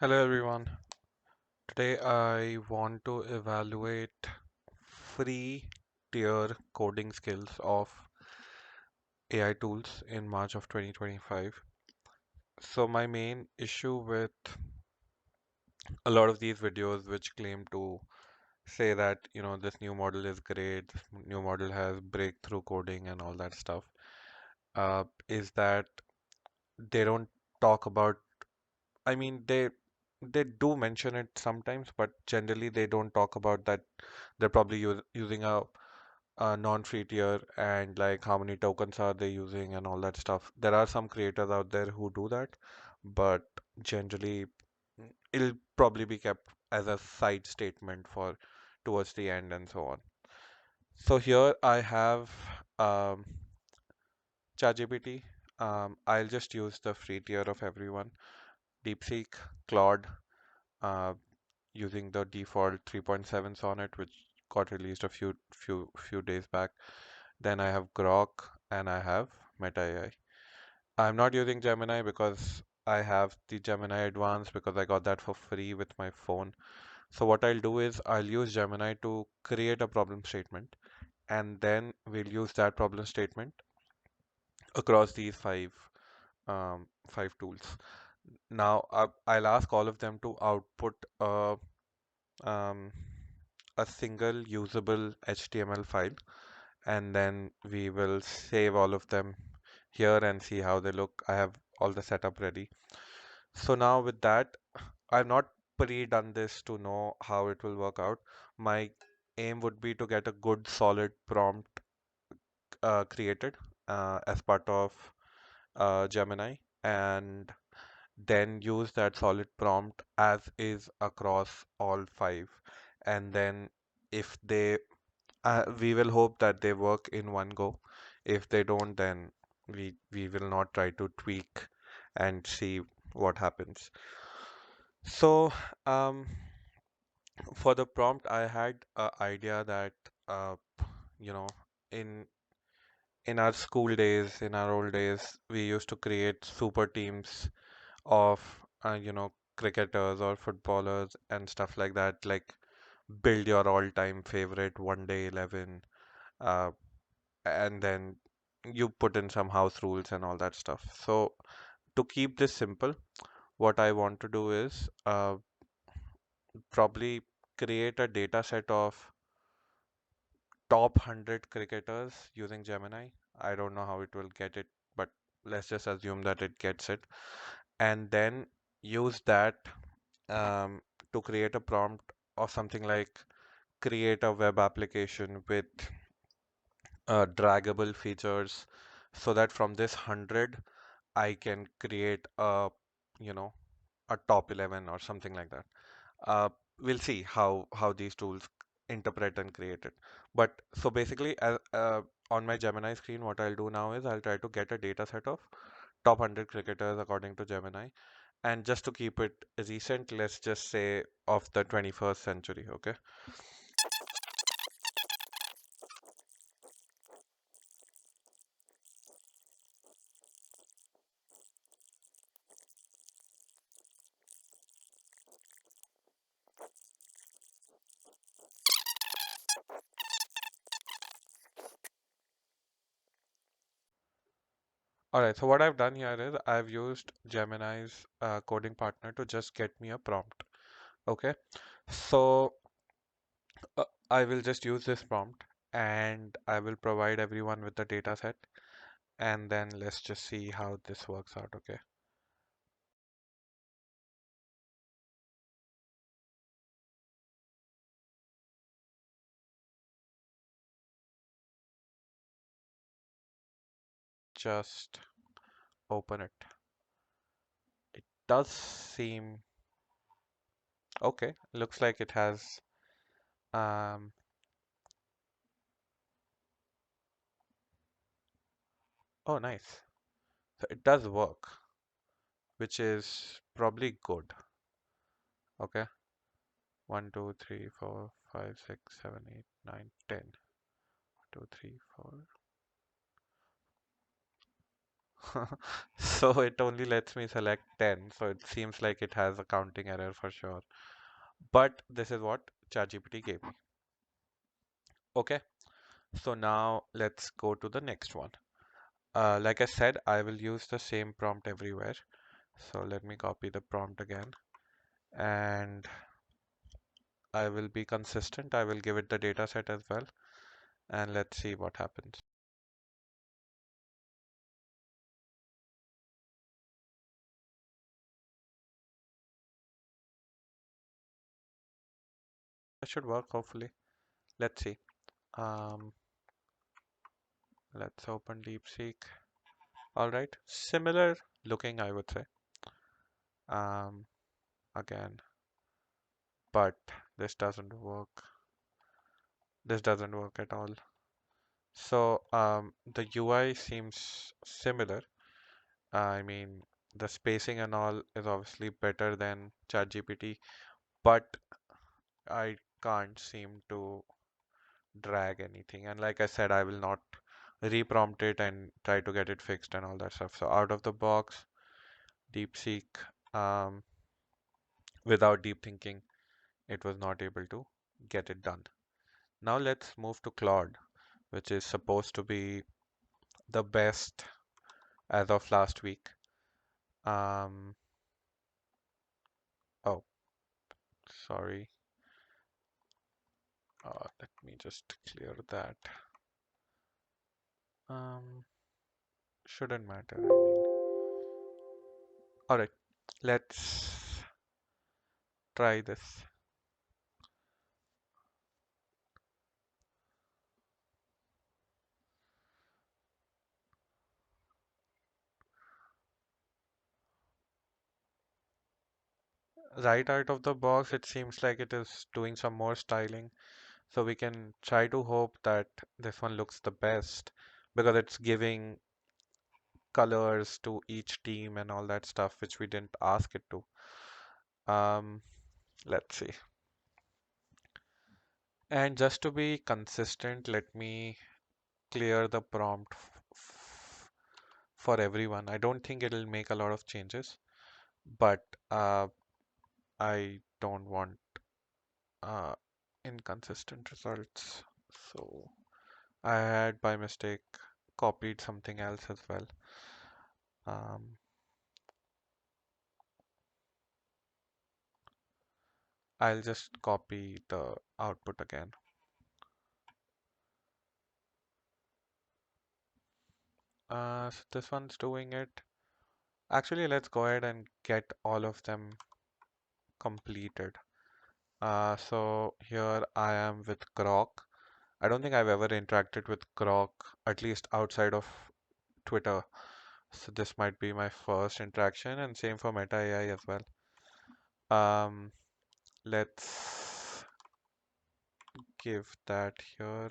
Hello everyone. Today I want to evaluate free tier coding skills of AI tools in March of 2025. So my main issue with a lot of these videos which claim to say that, this new model is great, this new model has breakthrough coding and all that stuff, is that they don't talk about, I mean, they do mention it sometimes, but generally they don't talk about that they're probably using a non-free tier and like how many tokens are they using and all that stuff. There are some creators out there who do that, but generally it'll probably be kept as a side statement for towards the end and so on. So here I have um, ChatGPT. I'll just use the free tier of everyone. DeepSeek, Claude, uh, using the default 3.7 Sonnet, which got released a few days back. Then I have Grok and I have Meta AI. I'm not using Gemini because I have the Gemini Advanced because I got that for free with my phone. So what I'll do is I'll use Gemini to create a problem statement and then we'll use that problem statement across these five tools. Now I'll ask all of them to output um, a single usable HTML file and then we will save all of them here and see how they look. I have all the setup ready. So now with that, I've not pre-done this to know how it will work out. My aim would be to get a good solid prompt created as part of Gemini and then use that solid prompt as is across all five. And then if we will hope that they work in one go. If they don't, then we will not try to tweak and see what happens. So, um, for the prompt, I had an idea that uh, you know, in in our school days, in our old days, we used to create super teams of cricketers or footballers and stuff like that, like build your all-time favorite one day 11 uh, and then you put in some house rules and all that stuff. So to keep this simple, what I want to do is probably create a data set of top 100 cricketers using Gemini. I don't know how it will get it, but let's just assume that it gets it. And then use that to create a prompt of something like create a web application with draggable features so that from this 100 I can create you know, a top 11 or something like that. We'll see how these tools interpret and create it. But so basically, on my Gemini screen, what I'll do now is I'll try to get a data set of top 100 cricketers according to Gemini. And just to keep it recent, let's just say of the 21st century, okay? All right, so what I've done here is I've used Gemini's coding partner to just get me a prompt. Okay, so I will just use this prompt and I will provide everyone with the data set and then let's just see how this works out. Okay, just open it. It does seem okay. Looks like it has um oh nice. So it does work, which is probably good. Okay. 1, 2, 3, 4, 5, 6, 7, 8, 9, 10. 2, 3, 4. So it only lets me select 10, so it seems like it has a counting error for sure. But this is what ChatGPT gave me. Okay, so now let's go to the next one. Like I said, I will use the same prompt everywhere. So let me copy the prompt again, and I will be consistent. I will give it the data set as well, and let's see what happens. That should work, hopefully. Let's see. Um, let's open DeepSeek. All right, similar looking, I would say. Um, again, but this doesn't work. This doesn't work at all. So the UI seems similar. I mean, the spacing and all is obviously better than ChatGPT, but I can't seem to drag anything. And like I said, I will not reprompt it and try to get it fixed and all that stuff. So out of the box, DeepSeek, um, without deep thinking, it was not able to get it done. Now let's move to Claude, which is supposed to be the best as of last week. Um, oh, sorry. Let me just clear that. Um, shouldn't matter. I mean, all right. Let's try this. Right out of the box, it seems like it is doing some more styling. So we can try to hope that this one looks the best because it's giving colors to each team and all that stuff, which we didn't ask it to. Um, let's see. And just to be consistent, let me clear the prompt for everyone. I don't think it'll make a lot of changes, but I don't want uh, inconsistent results. So I had by mistake copied something else as well. Um, I'll just copy the output again. So this one's doing it. Actually, let's go ahead and get all of them completed. So here I am with Grok. I don't think I've ever interacted with Grok, at least outside of Twitter. So this might be my first interaction, and same for Meta AI as well. Um, let's give that here.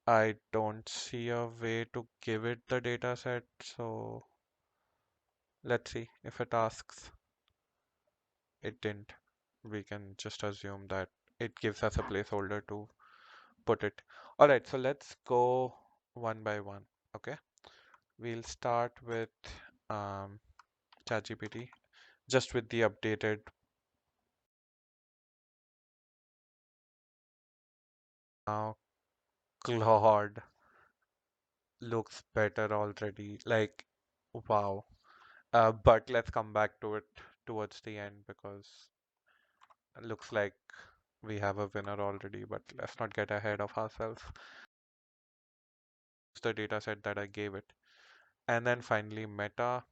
I don't see a way to give it the data set, so let's see if it asks. It didn't. We can just assume that it gives us a placeholder to put it. All right, so let's go one by one. Okay, we'll start with um, ChatGPT, just with the updated. Now, Claude looks better already. Like, wow. But let's come back to it towards the end because it looks like we have a winner already. But let's not get ahead of ourselves. It's the data set that I gave it. And then finally, meta.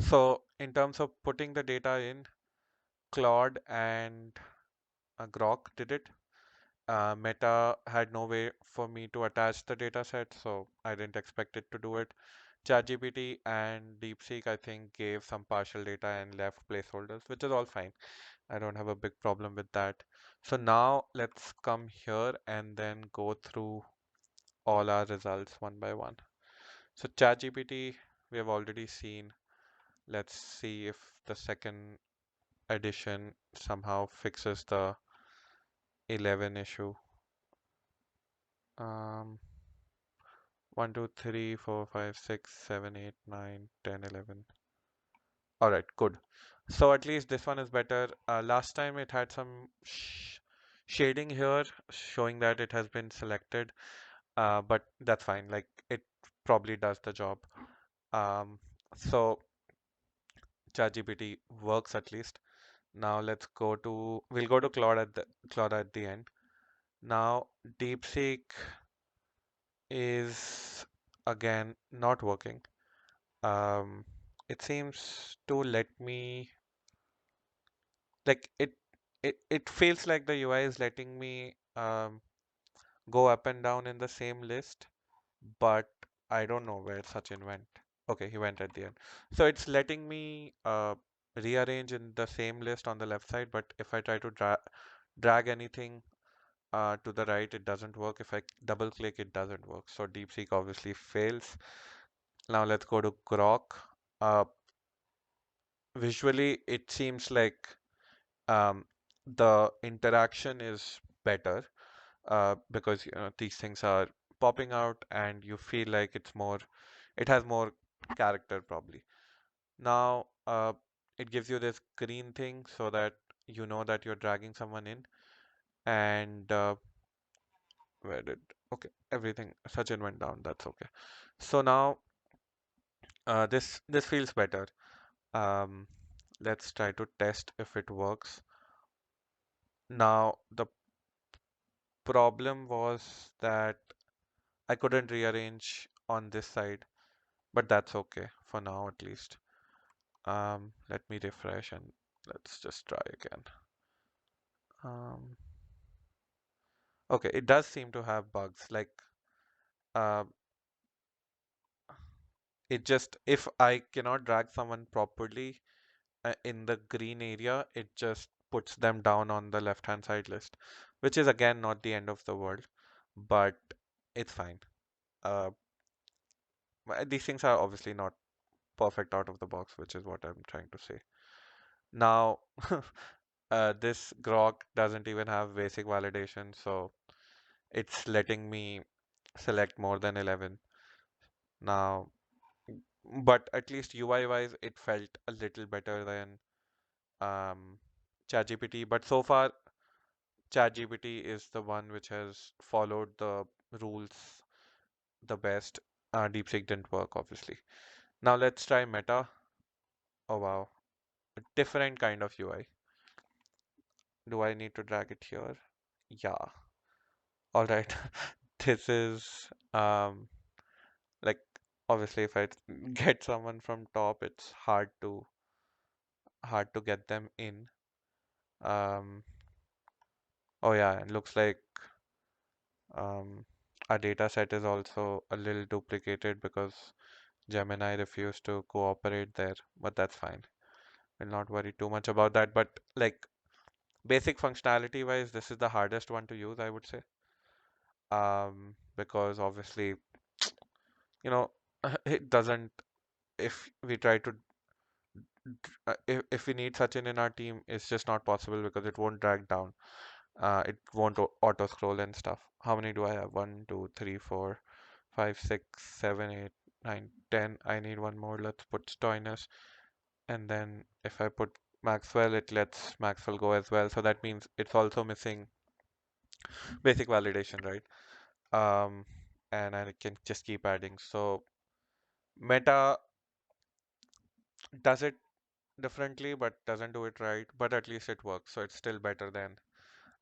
So in terms of putting the data in, Claude and Grok did it. Meta had no way for me to attach the data set, so I didn't expect it to do it. ChatGPT and DeepSeek, I think, gave some partial data and left placeholders, which is all fine. I don't have a big problem with that. So now let's come here and then go through all our results one by one. So ChatGPT, we have already seen. Let's see if the second edition somehow fixes the 11 issue. Um, 1, 2, 3, 4, 5, 6, 7, 8, 9, 10, 11. All right, good. So at least this one is better. Last time it had some shading here showing that it has been selected, but that's fine. Like it probably does the job. Um, so ChatGPT works at least. Now we'll go to Claude at the end. Now DeepSeek is again not working. Um, it seems to let me like it feels like the UI is letting me go up and down in the same list, but I don't know where Sachin went. Okay, he went at the end. So it's letting me rearrange in the same list on the left side, but if I try to drag anything to the right, it doesn't work. If I double click, it doesn't work. So DeepSeek obviously fails. Now let's go to Grok. Uh, Visually, it seems like um, the interaction is better because these things are popping out and you feel like it has more character probably. Now it gives you this green thing so that you know that you're dragging someone in and where did okay everything Sachin went down, that's okay. So now this feels better. Um, let's try to test if it works. Now the problem was that I couldn't rearrange on this side, but that's okay for now at least. Let me refresh and let's just try again. Um, okay, it does seem to have bugs. Like, uh, it just if I cannot drag someone properly in the green area, it just puts them down on the left-hand side list, which is again not the end of the world, but it's fine. Uh, these things are obviously not perfect out of the box, which is what I'm trying to say. Now, this Grok doesn't even have basic validation, so it's letting me select more than 11. Now, but at least UI wise, it felt a little better than um, ChatGPT. But so far, ChatGPT is the one which has followed the rules the best. DeepSeek didn't work, obviously. Now let's try Meta. Oh wow, a different kind of UI. Do I need to drag it here? Yeah. All right. This is like obviously if I get someone from top, it's hard to get them in. Um, oh yeah, it looks like um, our data set is also a little duplicated because Gemini refused to cooperate there, but that's fine. We'll not worry too much about that. But like basic functionality wise, this is the hardest one to use, I would say. Because obviously, you know, it doesn't, if we try to if we need Sachin in our team, it's just not possible because it won't drag down. It won't auto scroll and stuff. How many do I have? 1, 2, 3, 4, 5, 6, 7, 8, 9, 10. I need one more. Let's put Stoinis. And then if I put Maxwell, it lets Maxwell go as well. So that means it's also missing basic validation, right? Um, and I can just keep adding. So Meta does it differently, but doesn't do it right. But at least it works. So it's still better than.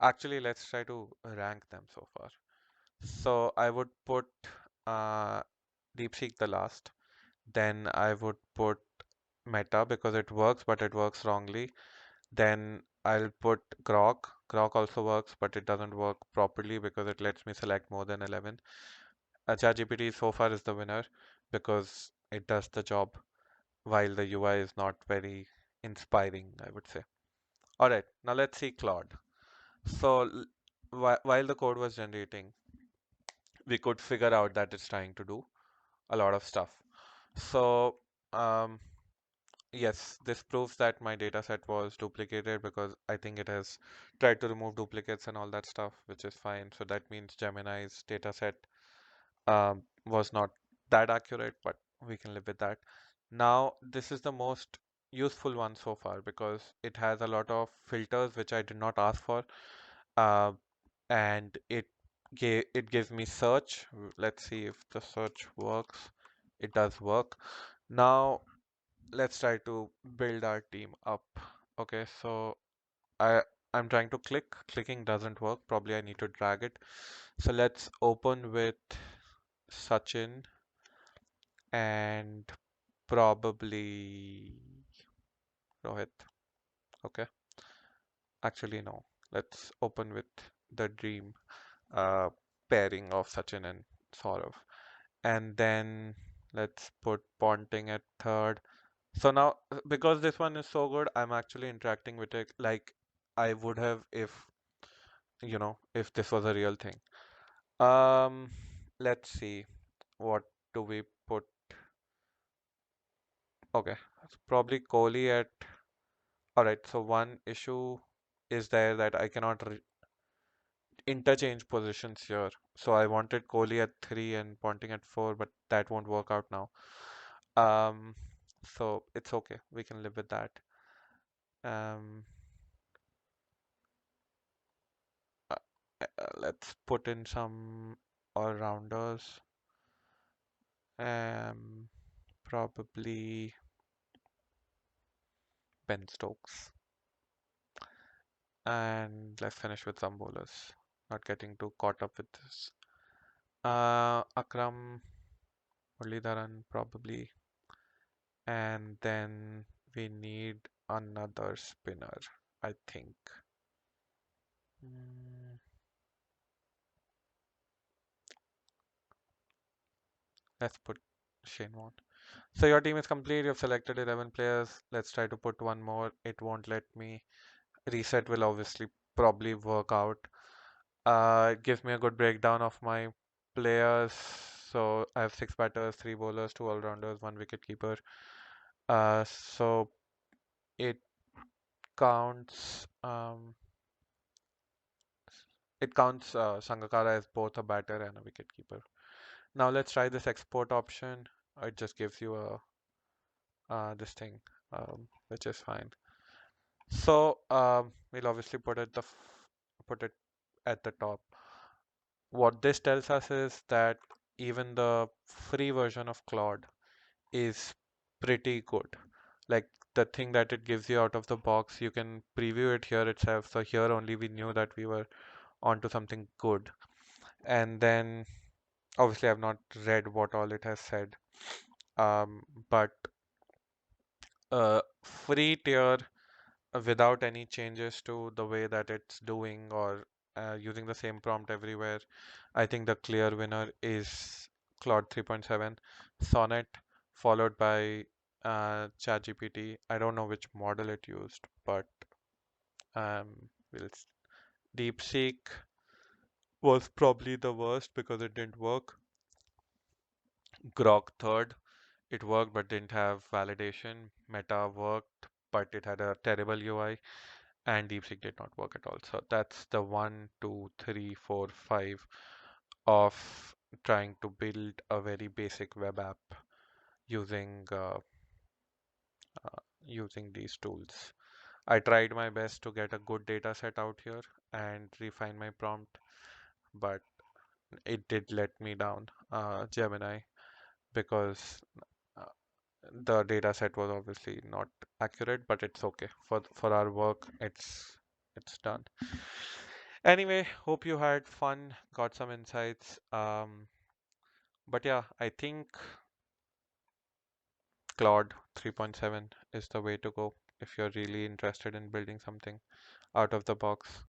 Actually, let's try to rank them so far. So I would put uh, DeepSeek the last. Then I would put Meta because it works, but it works wrongly. Then I'll put Grok. Grok also works, but it doesn't work properly because it lets me select more than 11. ChatGPT so far is the winner because it does the job while the UI is not very inspiring, I would say. All right, now let's see Claude. So while the code was generating, we could figure out that it's trying to do a lot of stuff. So um, yes, this proves that my data set was duplicated because I think it has tried to remove duplicates and all that stuff, which is fine. So that means Gemini's data set was not that accurate, but we can live with that. Now, this is the most useful one so far because it has a lot of filters which I did not ask for, uh, and it gives me search. Let's see if the search works. It does work. Now, let's try to build our team up. Okay, so I I'm trying to click. Clicking doesn't work. Probably I need to drag it. So let's open with Sachin and probably Rohit. Okay. Actually, no. Let's open with the dream uh, pairing of Sachin and Saurav. And then let's put Ponting at third. So now, because this one is so good, I'm actually interacting with it like I would have if, if this was a real thing. Um, let's see. What do we put? Okay, so probably Kohli at. All right, so one issue is there that I cannot re interchange positions here. So I wanted Kohli at three and Ponting at four, but that won't work out now. Um, so it's okay. We can live with that. Um, uh, let's put in some all-rounders. Um, Probably Ben Stokes. And let's finish with some bowlers. Not getting too caught up with this. Akram, Muralidharan probably. And then we need another spinner, I think. Mm, let's put Shane Warne. So your team is complete. You've selected 11 players. Let's try to put one more. It won't let me. Reset will obviously probably work out. It gives me a good breakdown of my players. So I have six batters, three bowlers, two all-rounders, one wicket keeper. So it counts. It counts Sangakkara as both a batter and a wicket keeper. Now let's try this export option. It just gives you a this thing, which is fine. So we'll obviously put it at the top. What this tells us is that even the free version of Claude is pretty good. Like the thing that it gives you out of the box, you can preview it here itself. So here only we knew that we were onto something good. And then obviously I've not read what all it has said. But free tier without any changes to the way that it's doing or using the same prompt everywhere, I think the clear winner is Claude 3.7 Sonnet, followed by ChatGPT. I don't know which model it used, but we'll DeepSeek was probably the worst because it didn't work. Grok third, it worked but didn't have validation. Meta worked, but it had a terrible UI. And DeepSeek did not work at all. So that's the one, two, three, four, five of trying to build a very basic web app using using these tools. I tried my best to get a good data set out here and refine my prompt, but it did let me down, Gemini, because uh, the data set was obviously not accurate, but it's okay. For our work, it's done. Anyway, hope you had fun, got some insights. But yeah, I think Claude 3.7 is the way to go if you're really interested in building something out of the box.